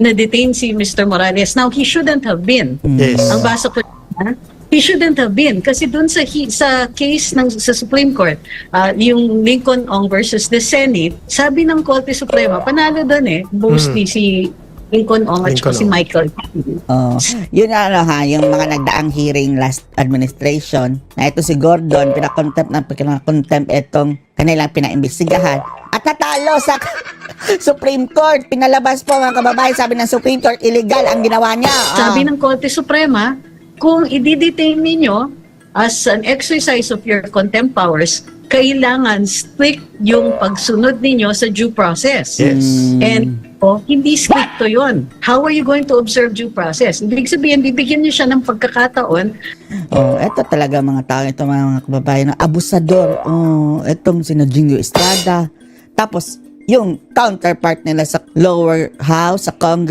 na-detain si Mr. Morales. Now, he shouldn't have been. Yes. Ang basa ko, he shouldn't have been. Kasi dun sa case sa Supreme Court, yung Lincoln Ong versus the Senate, sabi ng Korte Suprema, panalo dun mostly si Lincoln Ong at saka si Michael. Yun yung mga nagdaang hearing last administration na ito si Gordon pinakontempt itong kanilang pinaimbestigahan at natalo sa Supreme Court. Pinalabas po mga kababayan, sabi ng Supreme Court, illegal ang ginawa niya. Sabi ng Korte Suprema, kung i-detain ninyo as an exercise of your contempt powers, kailangan strict yung pagsunod ninyo sa due process. Yes. And hindi stricto yun. How are you going to observe due process? Ibig sabihin, bibigyan niyo siya ng pagkakataon. Ito talaga mga tao, ito mga kababayan, abusador. Itong sino Jingo Estrada. Tapos, yung counterpart nila sa lower house, sa Congress,